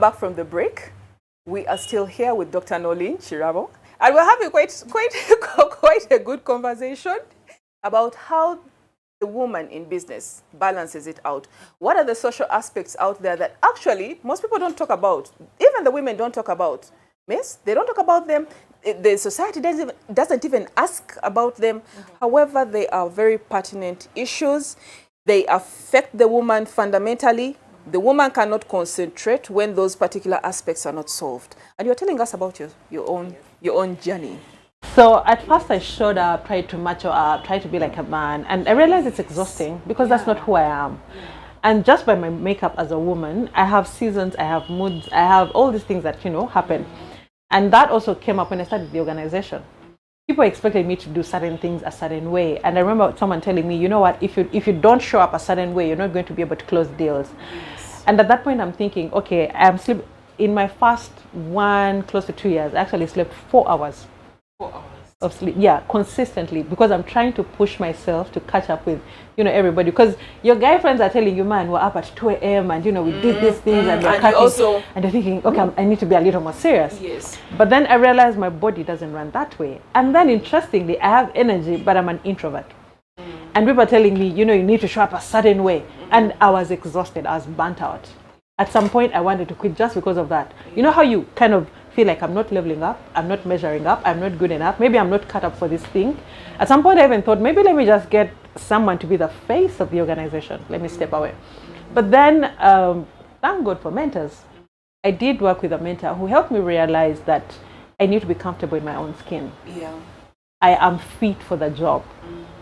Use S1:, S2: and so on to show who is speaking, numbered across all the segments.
S1: back from the break. We are still here with Dr. Nolin Chirabo, and we're having quite a good conversation about how the woman in business balances it out. What are the social aspects out there that actually most people don't talk about? Even the women don't talk about. Miss, they don't talk about them. The society doesn't even ask about them. However, they are very pertinent issues. They affect the woman fundamentally. The woman cannot concentrate when those particular aspects are not solved. And you're telling us about your own journey.
S2: So at first I showed up, tried to mature up, tried to be like a man, and I realized it's exhausting because that's not who I am. And just by my makeup as a woman, I have seasons, I have moods, I have all these things that, happen. And that also came up when I started the organization. People expected me to do certain things a certain way. And I remember someone telling me, you know what, if you don't show up a certain way, you're not going to be able to close deals. Yes. And at that point, I'm thinking, okay, I'm sleep. In my first close to 2 years, I actually slept 4 hours. 4 hours of sleep, consistently, because I'm trying to push myself to catch up with, everybody. Because your guy friends are telling you, man, we're up at 2 a.m. and we did these things and we're cutting, and they're thinking, okay, I need to be a little more serious.
S1: Yes.
S2: But then I realized my body doesn't run that way. And then interestingly, I have energy, but I'm an introvert. And people are telling me, you need to show up a certain way. And I was exhausted. I was burnt out. At some point, I wanted to quit just because of that. You know how you kind of feel like I'm not leveling up, I'm not measuring up, I'm not good enough, maybe I'm not cut up for this thing. At some point I even thought, maybe let me just get someone to be the face of the organization. Let me step away. But then, thank God for mentors. I did work with a mentor who helped me realize that I need to be comfortable in my own skin.
S1: Yeah.
S2: I am fit for the job.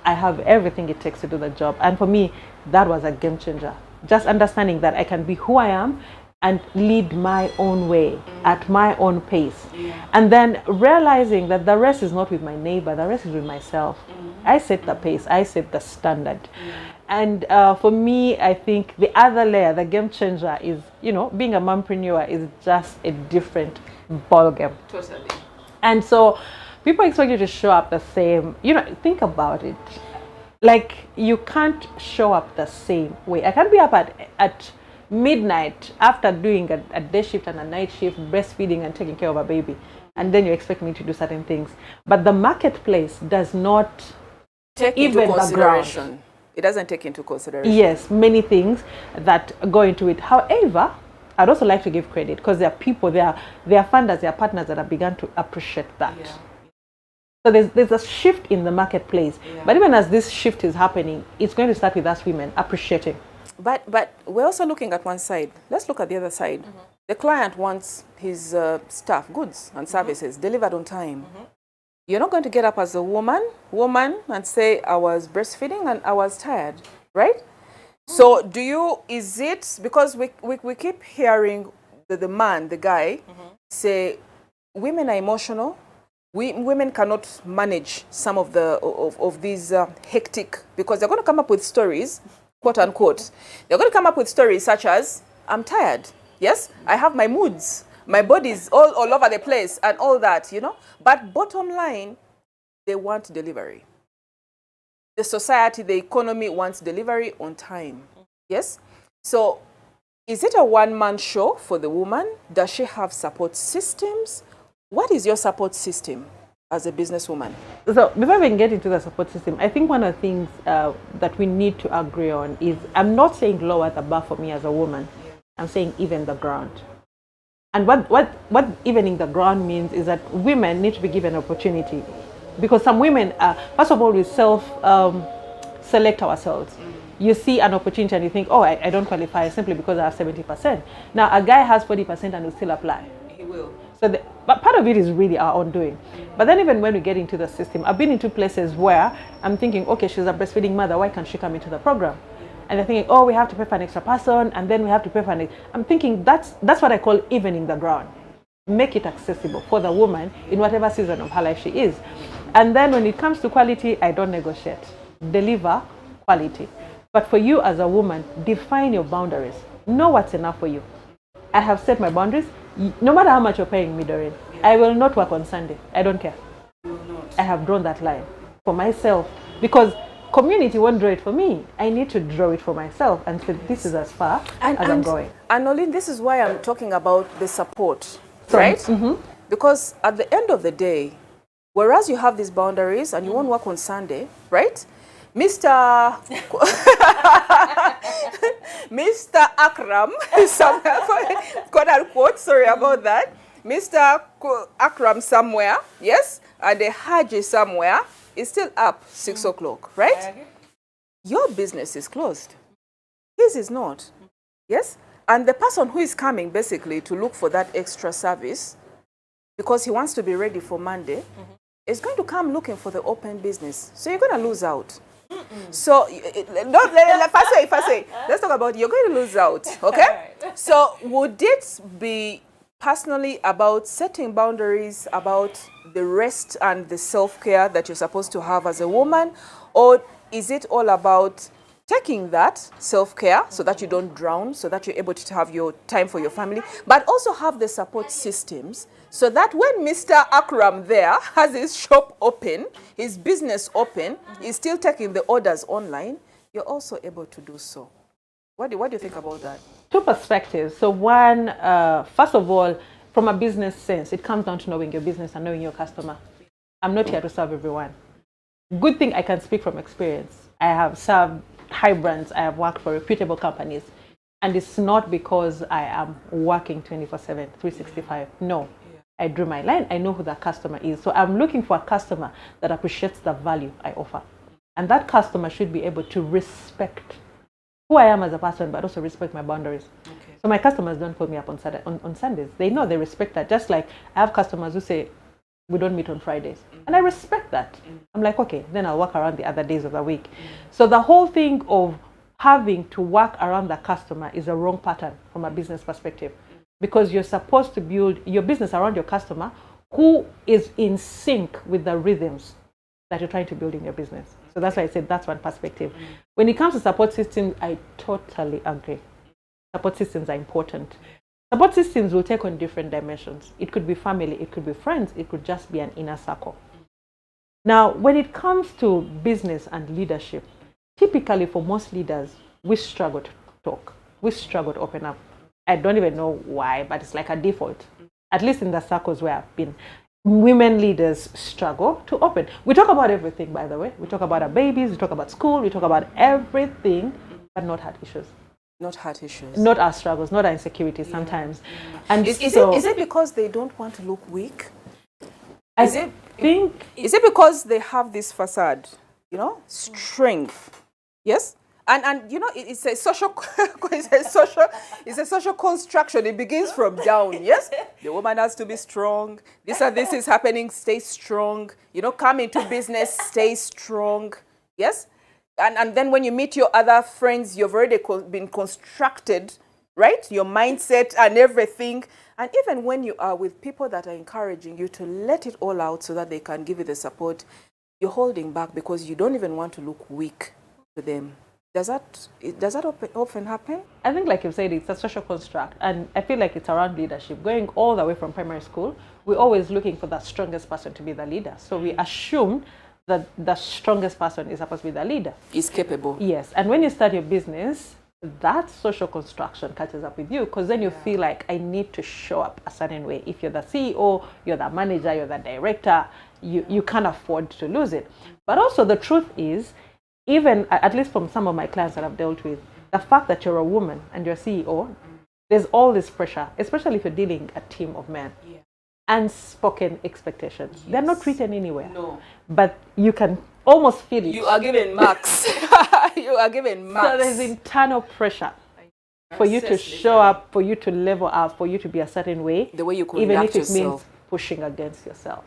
S2: I have everything it takes to do the job. And for me, that was a game changer. Just understanding that I can be who I am and lead my own way at my own pace. And then realizing that the rest is not with my neighbor, the rest is with myself. I set the pace, I set the standard. And for me, I think the other layer, the game changer is, being a mompreneur is just a different ballgame.
S1: Totally.
S2: And so people expect you to show up the same. Think about it. Like, you can't show up the same way. I can't be up at midnight after doing a day shift and a night shift, breastfeeding and taking care of a baby, and then you expect me to do certain things. But the marketplace does not
S1: take into consideration. It doesn't take into consideration.
S2: Yes, many things that go into it. However, I'd also like to give credit because there are people, there are funders, there are partners that have begun to appreciate that. Yeah. So there's a shift in the marketplace. Yeah. But even as this shift is happening, it's going to start with us women appreciating.
S1: But we're also looking at one side. Let's look at the other side. The client wants his stuff, goods and services delivered on time. You're not going to get up as a woman and say, I was breastfeeding and I was tired, right? So is it, because we keep hearing the man, the guy, say, women are emotional. Women cannot manage some of these hectic, because they're going to come up with stories, quote unquote. They're going to come up with stories such as, I'm tired. Yes, I have my moods. My body's all over the place and all that, But bottom line, they want delivery. The society, the economy wants delivery on time. Yes? So is it a one-man show for the woman? Does she have support systems? What is your support system as a businesswoman?
S2: So before we can get into the support system, I think one of the things that we need to agree on is, I'm not saying lower the bar for me as a woman. I'm saying even the ground. And what evening the ground means is that women need to be given opportunity. Because some women, first of all, we select ourselves. You see an opportunity and you think, oh, I don't qualify simply because I have 70%. Now, a guy has 40% and will still apply.
S1: He will.
S2: But part of it is really our own doing. But then even when we get into the system, I've been into places where I'm thinking, okay, she's a breastfeeding mother, why can't she come into the program? And they're thinking, oh, we have to pay for an extra person, and then we have to pay for an... I'm thinking that's what I call evening the ground. Make it accessible for the woman in whatever season of her life she is. And then when it comes to quality, I don't negotiate. Deliver quality. But for you as a woman, define your boundaries. Know what's enough for you. I have set my boundaries. No matter how much you're paying me, Doreen, I will not work on Sunday. I don't care. I have drawn that line for myself, because community won't draw it for me. I need to draw it for myself and say, this is as far as I'm going.
S1: And Nolene, this is why I'm talking about the support, right? Because at the end of the day, whereas you have these boundaries and you won't work on Sunday, right? Mr. Mr. Akram, quote unquote, sorry about that. Mr. Akram somewhere, yes, and the Haji somewhere is still up 6 o'clock, right? Your business is closed. His is not, yes? And the person who is coming basically to look for that extra service because he wants to be ready for Monday is going to come looking for the open business. So you're going to lose out. So, if I say, let's talk about you're going to lose out, okay? So, would it be personally about setting boundaries, about the rest and the self-care that you're supposed to have as a woman, or is it all about taking that self-care so that you don't drown, so that you're able to have your time for your family, but also have the support systems so that when Mr. Akram there has his shop open, his business open, he's still taking the orders online, you're also able to do so. What do you think about that?
S2: Two perspectives. So one, first of all, from a business sense, it comes down to knowing your business and knowing your customer. I'm not here to serve everyone. Good thing I can speak from experience. I have served high brands. I have worked for reputable companies. And it's not because I am working 24/7, 365. No. I drew my line. I know who the customer is. So I'm looking for a customer that appreciates the value I offer. And that customer should be able to respect who I am as a person, but also respect my boundaries. Okay. So my customers don't call me up on Sundays. They know, they respect that. Just like I have customers who say, we don't meet on Fridays. And I respect that. I'm like, okay, then I'll work around the other days of the week. So the whole thing of having to work around the customer is a wrong pattern from a business perspective. Because you're supposed to build your business around your customer who is in sync with the rhythms that you're trying to build in your business. So that's why I said that's one perspective. When it comes to support systems, I totally agree. Support systems are important. Support systems will take on different dimensions. It could be family, it could be friends, it could just be an inner circle. Now, when it comes to business and leadership, typically for most leaders, we struggle to talk. We struggle to open up. I don't even know why, but it's like a default. At least in the circles where I've been, women leaders struggle to open. We talk about everything, by the way. We talk about our babies, we talk about school, we talk about everything, but not heart issues.
S1: Not heart issues.
S2: Not our struggles, not our insecurities sometimes. And
S1: is it because they don't want to look weak?
S2: Is it
S1: because they have this facade, strength? Yes? And it's a social it's a social construction. It begins from down. Yes, the woman has to be strong. This is happening. Stay strong. Come into business. Stay strong. Yes, and then when you meet your other friends, you've already been constructed, right? Your mindset and everything. And even when you are with people that are encouraging you to let it all out so that they can give you the support, you're holding back because you don't even want to look weak to them. Does that often happen?
S2: I think, like you said, it's a social construct, and I feel like it's around leadership. Going all the way from primary school, we're always looking for the strongest person to be the leader. So we assume that the strongest person is supposed to be the leader.
S1: Is capable.
S2: Yes, and when you start your business, that social construction catches up with you, because then you feel like I need to show up a certain way. If you're the CEO, you're the manager, you're the director, you can't afford to lose it. But also the truth is, even at least from some of my clients that I've dealt with, the fact that you're a woman and you're CEO, there's all this pressure, especially if you're dealing a team of men. Yeah. Unspoken expectations. Yes. They're not written anywhere. No. But you can almost feel it.
S1: You are given marks. You are given marks.
S2: So there's internal pressure for you to show up, for you to level up, for you to be a certain way.
S1: The way you conduct
S2: even if it
S1: yourself.
S2: Means pushing against yourself.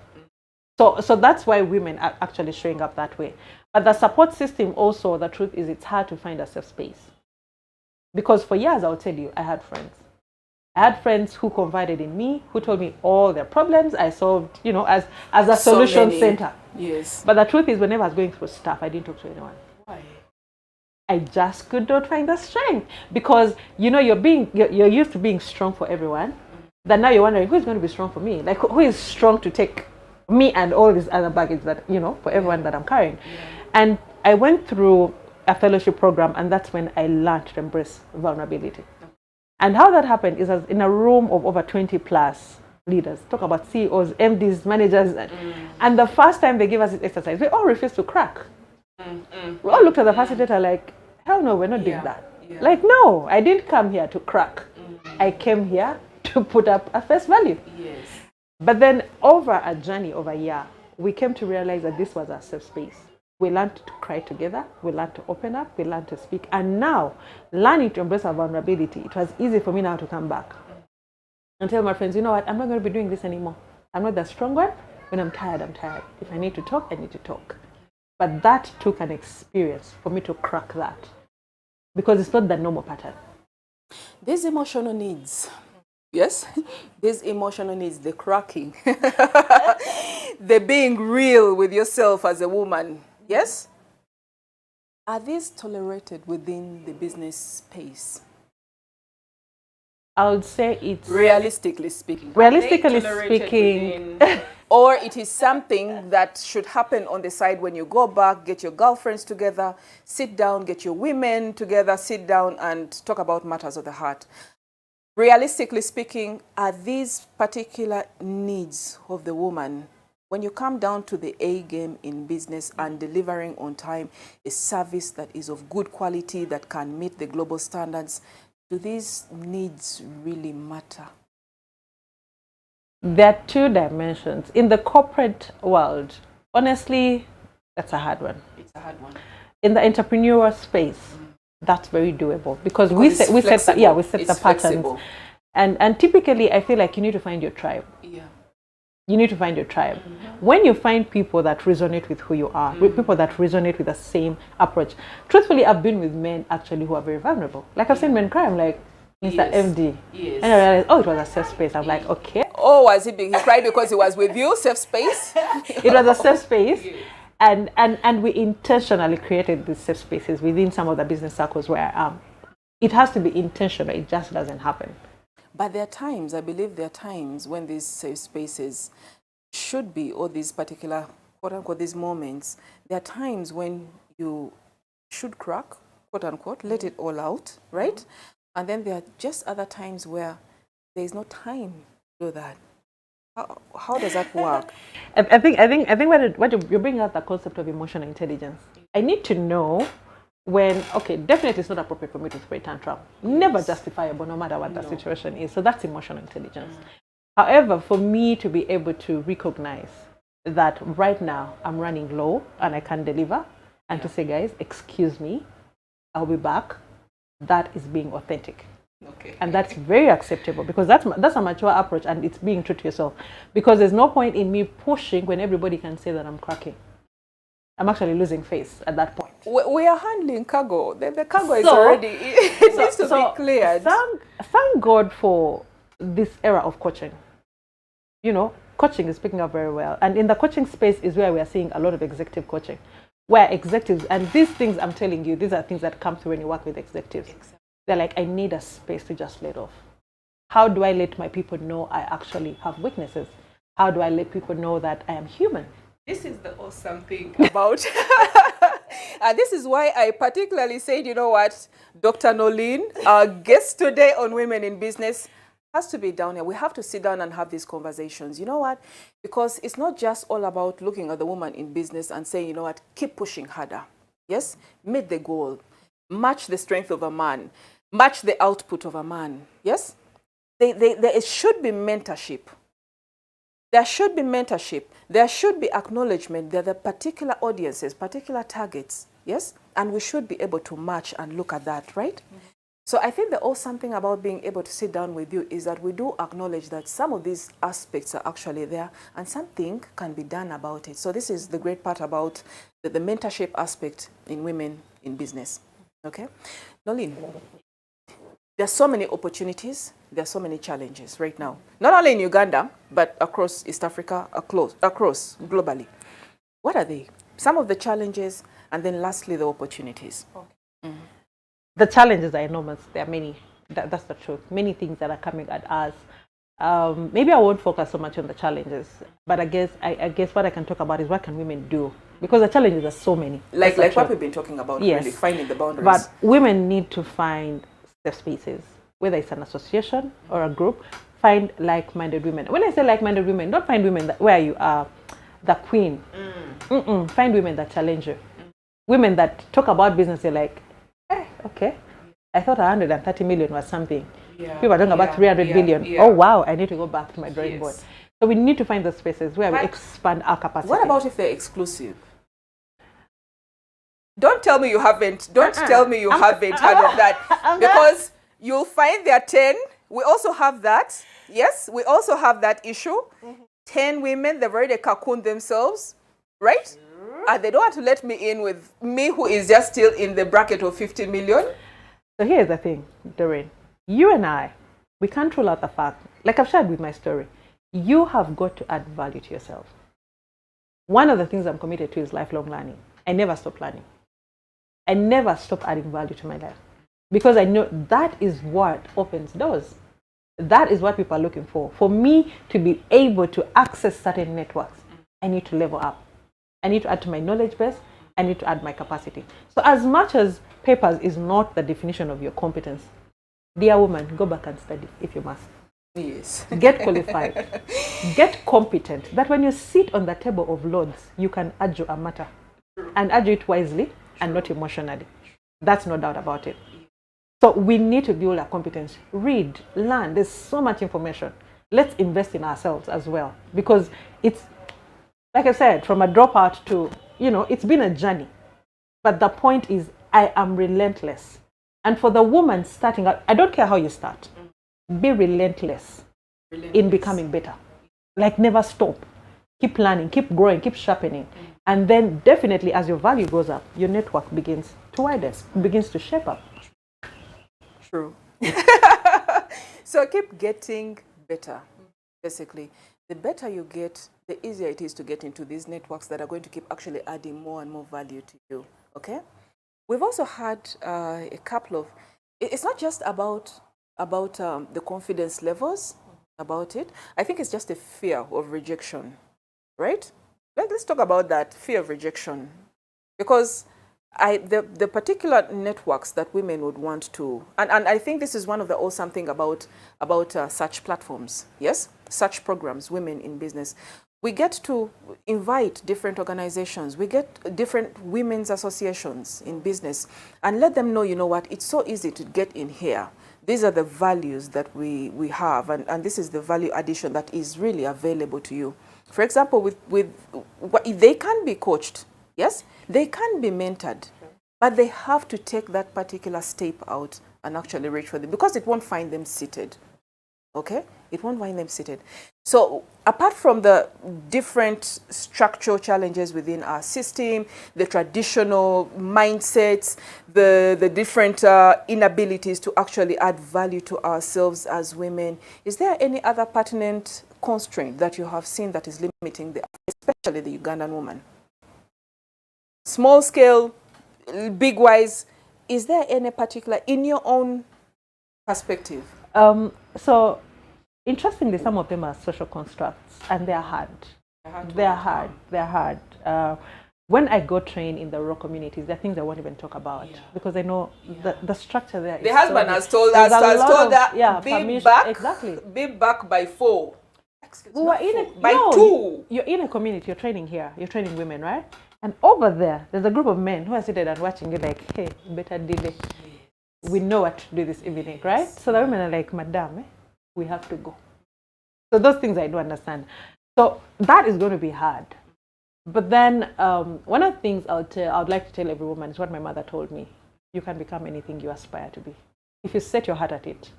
S2: So that's why women are actually showing up that way. But the support system also, the truth is, it's hard to find a safe space. Because for years, I'll tell you, I had friends. I had friends who confided in me, who told me all their problems. I solved, as a solution center.
S1: Yes.
S2: But the truth is, whenever I was going through stuff, I didn't talk to anyone.
S1: Why?
S2: I just could not find the strength. Because, you're used to being strong for everyone. Then now you're wondering, who's going to be strong for me? Like, who is strong to take me and all this other baggage that, for everyone that I'm carrying. Yeah. And I went through a fellowship program, and that's when I learned to embrace vulnerability. And how that happened is in a room of over 20 plus leaders, talk about CEOs, MDs, managers, and the first time they gave us this exercise, we all refused to crack. We all looked at the facilitator like, hell no, we're not doing that. Like, no, I didn't come here to crack. I came here to put up a face value.
S1: Yes.
S2: But then over a journey of a year, we came to realize that this was our safe space. We learned to cry together, we learned to open up, we learned to speak. And now, learning to embrace our vulnerability, it was easy for me now to come back and tell my friends, you know what, I'm not going to be doing this anymore. I'm not that strong one. When I'm tired, I'm tired. If I need to talk, I need to talk. But that took an experience for me to crack that, because it's not the normal pattern.
S1: These emotional needs, yes, these emotional needs, the cracking, the being real with yourself as a woman, yes? Are these tolerated within the business space?
S2: I would say it's...
S1: Realistically speaking.
S2: Realistically speaking...
S1: Or it is something that should happen on the side when you go back, get your girlfriends together, sit down, get your women together, sit down and talk about matters of the heart. Realistically speaking, are these particular needs of the woman, when you come down to the A game in business and delivering on time a service that is of good quality, that can meet the global standards, do these needs really matter?
S2: There are two dimensions. In the corporate world, honestly, that's a hard one.
S1: It's a hard one.
S2: In the entrepreneurial space, that's very doable, because we set the patterns.
S1: Flexible.
S2: And typically, I feel like you need to find your tribe.
S1: Yeah.
S2: You need to find your tribe. When you find people that resonate with who you are, with people that resonate with the same approach. Truthfully, I've been with men actually who are very vulnerable. Like I've seen men cry. I'm like, Mr. MD.
S1: Yes.
S2: And I realized, oh, it was a safe space. I'm like, okay.
S1: Oh, was he cried because he was with you, safe space?
S2: It was a safe space. Yes. And we intentionally created these safe spaces within some of the business circles where I am. It has to be intentional. It just doesn't happen.
S1: But there are times, I believe there are times when these safe spaces should be, or these particular, quote unquote, these moments, there are times when you should crack, quote unquote, let it all out, right? And then there are just other times where there is no time to do that. How does that work?
S2: I think what you bring out the concept of emotional intelligence. I need to know when, okay, definitely it's not appropriate for me to throw a tantrum. Never justifiable, no matter what the situation is. So that's emotional intelligence. However, for me to be able to recognize that right now I'm running low and I can't deliver, and to say, guys, excuse me, I'll be back, that is being authentic.
S1: Okay.
S2: And that's very acceptable, because that's a mature approach, and it's being true to yourself. Because there's no point in me pushing when everybody can say that I'm cracking. I'm actually losing face at that point.
S1: We are handling cargo. The cargo is already, it needs to be cleared.
S2: Thank God for this era of coaching. You know, coaching is picking up very well. And in the coaching space is where we are seeing a lot of executive coaching. Where executives, and these things I'm telling you, these are things that come through when you work with executives. Exactly. They're like, I need a space to just let off. How do I let my people know I actually have weaknesses? How do I let people know that I am human?
S1: This is the awesome thing about, and this is why I particularly said, you know what, Dr. Nolene, our guest today on Women in Business, has to be down here. We have to sit down and have these conversations. You know what? Because it's not just all about looking at the woman in business and saying, you know what, keep pushing harder. Yes? Meet the goal. Match the strength of a man. Match the output of a man. Yes? There should be mentorship. There should be mentorship. There should be acknowledgement. There are the particular audiences, particular targets. Yes? And we should be able to match and look at that, right? Mm-hmm. So I think the awesome thing about being able to sit down with you is that we do acknowledge that some of these aspects are actually there and something can be done about it. So this is the great part about the mentorship aspect in women in business. Okay? Nolene, there are so many opportunities, there are so many challenges right now. Not only in Uganda, but across East Africa, across globally. What are they? Some of the challenges, and then lastly, the opportunities. Okay. Mm-hmm.
S2: The challenges are enormous. There are many. That's the truth. Many things that are coming at us. Maybe I won't focus so much on the challenges, but I guess what I can talk about is what can women do because the challenges are so many.
S1: Like what we've been talking about,
S2: yes.
S1: really, finding the boundaries.
S2: But women need to find safe spaces, whether it's an association or a group, find like-minded women. When I say like-minded women, don't find women where you are the queen. Find women that challenge you. Women that talk about business, you're like, okay, I thought 130 million was something. People are talking about 300 billion. Oh, wow, I need to go back to my drawing board. So we need to find those spaces where we expand our capacity.
S1: What about if they're exclusive? Don't tell me you haven't. Don't tell me you haven't heard of that. Because you'll find there are 10. We also have that. Yes, we also have that issue. 10 women, they've already cocooned themselves, right? And they don't want to let me in with me who is just still in the bracket of 50 million.
S2: So here's the thing, Doreen. You and I, we can't rule out the fact, like I've shared with my story, you have got to add value to yourself. One of the things I'm committed to is lifelong learning. I never stop learning. I never stop adding value to my life. Because I know that is what opens doors. That is what people are looking for. For me to be able to access certain networks, I need to level up. I need to add to my knowledge base. I need to add my capacity. So as much as papers is not the definition of your competence, dear woman, go back and study if you must.
S1: Yes.
S2: Get qualified. Get competent. That when you sit on the table of lords, you can argue a matter. And argue it wisely and not emotionally. That's no doubt about it. So we need to build our competence. Read, learn. There's so much information. Let's invest in ourselves as well. Because it's, like I said, from a dropout to, it's been a journey. But the point is, I am relentless. And for the woman starting out, I don't care how you start. Be relentless in becoming better. Like never stop. Keep learning, keep growing, keep sharpening. And then definitely as your value goes up, your network begins to widen, begins to shape up.
S1: True. So keep getting better, basically. The better you get, the easier it is to get into these networks that are going to keep actually adding more and more value to you, okay? We've also had a couple of, it's not just about the confidence levels about it. I think it's just a fear of rejection, right? Let's talk about that, fear of rejection. Because the particular networks that women would want to, and I think this is one of the awesome thing about such platforms, yes? Such programs, Women in Business. We get to invite different organizations. We get different women's associations in business and let them know, you know what, it's so easy to get in here. These are the values that we have, and this is the value addition that is really available to you. For example, they can be coached, yes? They can be mentored, but they have to take that particular step out and actually reach for them because it won't find them seated, okay? It won't find them seated. So apart from the different structural challenges within our system, the traditional mindsets, the different inabilities to actually add value to ourselves as women, is there any other pertinent constraint that you have seen that is limiting, especially the Ugandan woman? Small scale, big wise, is there any particular, in your own perspective?
S2: So, interestingly, some of them are social constructs, and they're hard. They're hard. When I go train in the rural communities, there are things I won't even talk about because I know the structure there.
S1: The husband has told us, be back by 4. By 2.
S2: You're in a community, you're training here, you're training women, right? And over there, there's a group of men who are sitting and watching you like, hey, better delay. We know what to do this evening, right? So the women are like, Madam, we have to go. So those things I do understand. So that is going to be hard. But then one of the things I would like to tell every woman is what my mother told me. You can become anything you aspire to be. If you set your heart at it,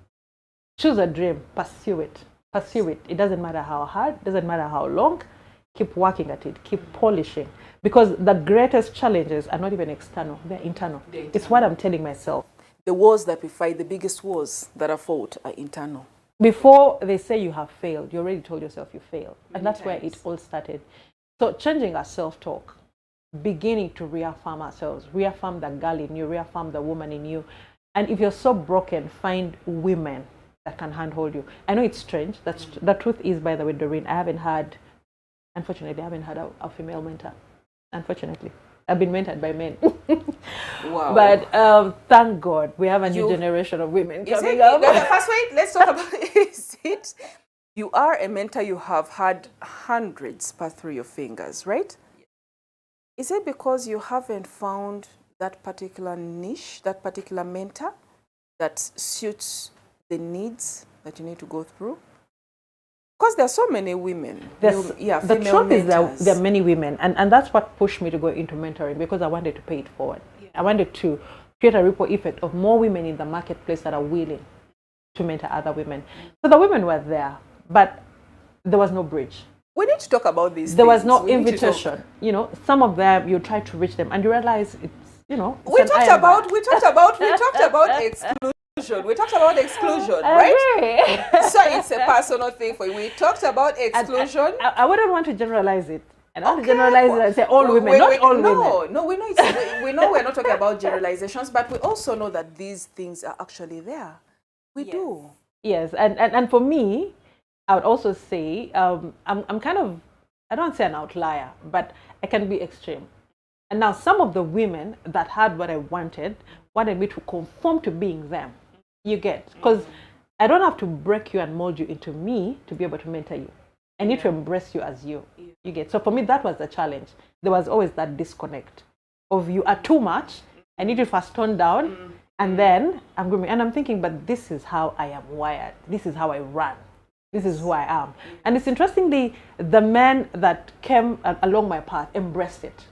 S2: choose a dream, pursue it. Pursue it. It doesn't matter how hard, it doesn't matter how long. Keep working at it, keep polishing. Because the greatest challenges are not even external, they're internal. It's what I'm telling myself.
S1: The wars that we fight, the biggest wars that are fought are internal.
S2: Before they say you have failed, you already told yourself you failed. And that's where it all started. So changing our self-talk, beginning to reaffirm ourselves, reaffirm the girl in you, reaffirm the woman in you. And if you're so broken, find women that can handhold you. I know it's strange. The truth is, by the way, Doreen, unfortunately, I haven't had a female mentor. unfortunately. I've been mentored by men.
S1: Wow.
S2: But thank God we have a new generation of women coming up.
S1: First, wait, let's talk about is it. You are a mentor, you have had hundreds pass through your fingers, right? Is it because you haven't found that particular niche, that particular mentor that suits the needs that you need to go through? Because there are so many women.
S2: The truth is that there are many women, and that's what pushed me to go into mentoring, because I wanted to pay it forward. Yeah. I wanted to create a ripple effect of more women in the marketplace that are willing to mentor other women. So the women were there, but there was no bridge.
S1: We need to talk about these
S2: There
S1: things.
S2: was no invitation. You know, some of them, you try to reach them and you realize it's, you know,
S1: we talked about exclusion. We talked about exclusion, right? So it's a personal thing for you. We talked about exclusion.
S2: I wouldn't want to generalize it. I don't want to generalize it and say all women, not all women.
S1: No, we know we're not talking about generalizations, but we also know that these things are actually there. We do.
S2: Yes, and for me, I would also say I'm kind of, I don't say an outlier, but I can be extreme. And now some of the women that had what I wanted me to conform to being them. You get, because I don't have to break you and mold you into me to be able to mentor you. I need to embrace you as you. You get. So for me, that was the challenge. There was always that disconnect of you are too much. I need you first tone down, and then I'm going. And I'm thinking, but this is how I am wired. This is how I run. This is who I am. And it's interestingly, the men that came along my path embraced it.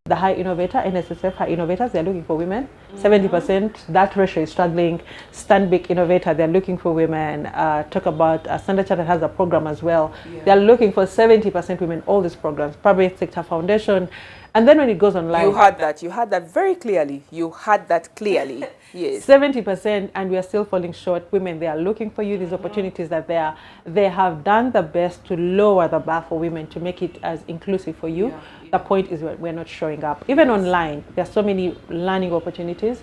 S2: The high innovator, NSSF high innovators, they're looking for women. 70%, that ratio is struggling. Stand Big Innovator, they're looking for women. Talk about Standard Chartered has a program as well. They're looking for 70% women, all these programs. Private Sector Foundation. And then when it goes online.
S1: You heard that very clearly. You heard that clearly. Yes.
S2: 70%, and we are still falling short. Women, they are looking for you. These opportunities that they have done the best to lower the bar for women, to make it as inclusive for you. The point is we're not showing up. Even online, there are so many learning opportunities.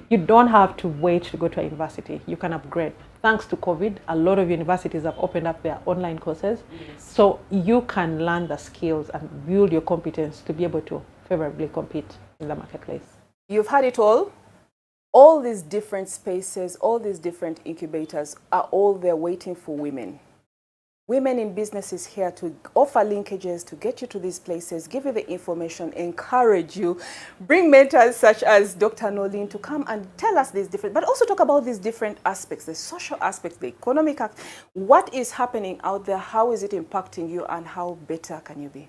S2: You don't have to wait to go to a university. You can upgrade. Thanks to COVID, a lot of universities have opened up their online courses. So you can learn the skills and build your competence to be able to favorably compete in the marketplace.
S1: You've had it all. All these different spaces, all these different incubators are all there waiting for women. Women in business is here to offer linkages, to get you to these places, give you the information, encourage you, bring mentors such as Dr. Nolene to come and tell us these different, but also talk about these different aspects, the social aspects, the economic aspects. What is happening out there? How is it impacting you, and how better can you be?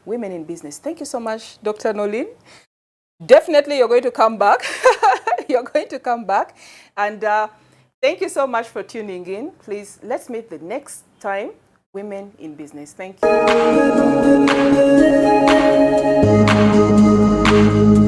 S1: Women in business. Thank you so much, Dr. Nolene. Definitely you're going to come back. You're going to come back. And thank you so much for tuning in. Please, let's meet the next time. Women in Business. Thank you.